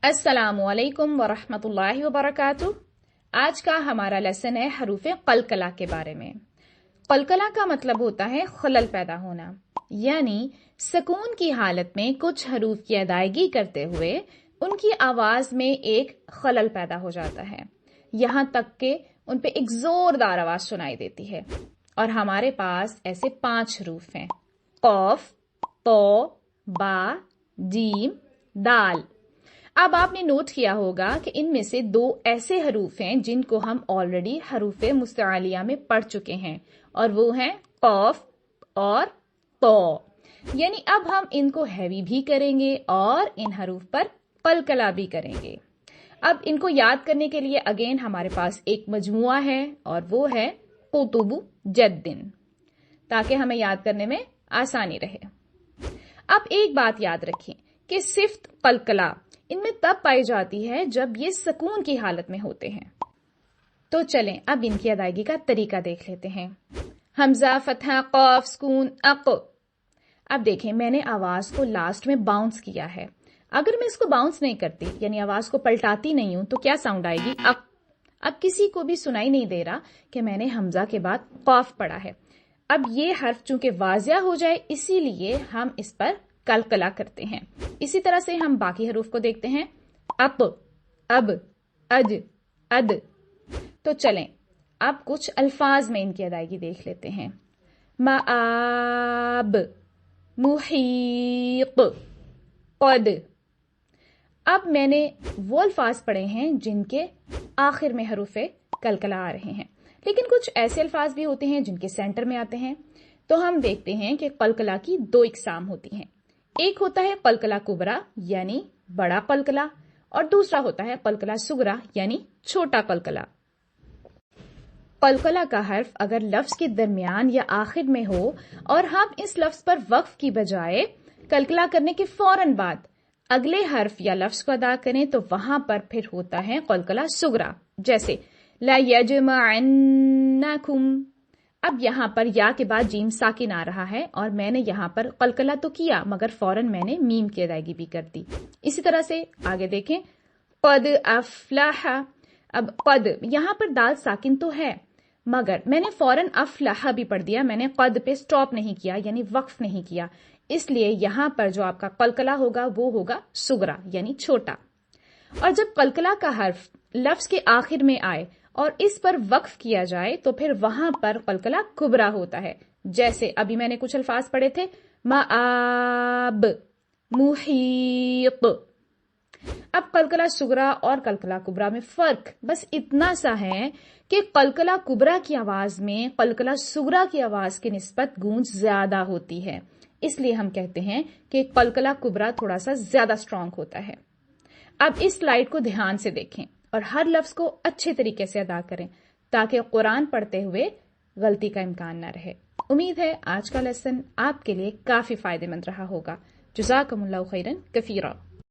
अस्सलामुअलैकुम वरहमतुल्लाहि वबरकातुह। आज का हमारा लेसन है हरूफ कलकला के बारे में। कलकला का मतलब होता है खलल पैदा होना, यानी सुकून की हालत में कुछ हरूफ की अदायगी करते हुए उनकी आवाज में एक खलल पैदा हो जाता है, यहाँ तक कि उन पे एक जोरदार आवाज सुनाई देती है। और हमारे पास ऐसे 5 हरूफ हैं: कौफ, तो, बा, जीम, दाल। अब आपने नोट किया होगा कि इनमें से 2 ऐसे हरूफ हैं जिनको हम ऑलरेडी हरूफ मुस्तआलिया में पढ़ चुके हैं, और वो हैं कौफ और तो। यानी अब हम इनको हैवी भी करेंगे और इन हरूफ पर कलकला भी करेंगे। अब इनको याद करने के लिए अगेन हमारे पास एक मजमुआ है और वो है कुतुबु जद्दिन, ताकि हमें याद करने में आसानी रहे। अब एक बात याद रखें कि सिफ्त कलकला इनमें तब पाई जाती है जब ये सुकून की हालत में होते हैं। तो चलें अब इनकी अदायगी का तरीका देख लेते हैं। हमजा, फतहा, कौफ, सुकून, अक। अब देखें, मैंने आवाज को लास्ट में बाउंस किया है। अगर मैं इसको बाउंस नहीं करती, यानी आवाज को पलटाती नहीं हूं, तो क्या साउंड आएगी? अक। अब किसी को भी सुनाई नहीं दे रहा कि मैंने हमजा के बाद कौफ पढ़ा है। अब ये हर्फ चूंकि वाजिया हो जाए, इसीलिए हम इस पर कलकला करते हैं। इसी तरह से हम बाकी हरूफ को देखते हैं। अप, अब, अज, अद। तो चलें अब कुछ अल्फाज में इनकी अदायगी देख लेते हैं। माआब, मुहीक, कद। अब मैंने वो अल्फाज पढ़े हैं जिनके आखिर में हरूफे कलकला आ रहे हैं, लेकिन कुछ ऐसे अल्फाज भी होते हैं जिनके सेंटर में आते हैं। तो हम देखते हैं कि कलकला की 2 इकसाम होती हैं। एक होता है कलकला कुबरा यानी बड़ा कलकला, और दूसरा होता है कलकला सुगरा यानी छोटा कलकला। कलकला का हर्फ अगर लफ्ज के दरमियान या आखिर में हो और हम इस लफ्ज पर वक्फ की बजाय कलकला करने के फौरन बाद अगले हर्फ या लफ्ज को अदा करें, तो वहां पर फिर होता है कलकला सुगरा। जैसे ला यजमअन्नकुम। अब यहां पर या के बाद जीम साकिन आ रहा है और मैंने यहां पर कलकला तो किया, मगर फौरन मैंने मीम की अदायगी भी कर दी। इसी तरह से आगे देखें, कद अफलाह। अब कद, यहां पर दाल साकिन तो है, मगर मैंने फौरन अफलाह भी पढ़ दिया। मैंने कद पे स्टॉप नहीं किया, यानी वक्फ नहीं किया, इसलिए यहां पर जो आपका कलकला होगा वो होगा सुगरा यानी छोटा। और जब कलकला का हर्फ लफ्ज के आखिर में आए और इस पर वक्फ किया जाए, तो फिर वहां पर कलकला कुबरा होता है। जैसे अभी मैंने कुछ अल्फाज पढ़े थे, माआब, मुहीक। अब कलकला सुगरा और कलकला कुबरा में फर्क बस इतना सा है कि कलकला कुबरा की आवाज में कलकला सुगरा की आवाज की निस्बत गूंज ज्यादा होती है, इसलिए हम कहते हैं कि कलकला कुबरा थोड़ा सा ज्यादा स्ट्रांग होता है। अब इस स्लाइड को ध्यान से देखें और हर लफ्ज को अच्छे तरीके से अदा करें, ताकि कुरान पढ़ते हुए गलती का इम्कान न रहे। उम्मीद है आज का लेसन आपके लिए काफी फायदेमंद रहा होगा। जज़ाकुमुल्लाहु खैरन कफीरा।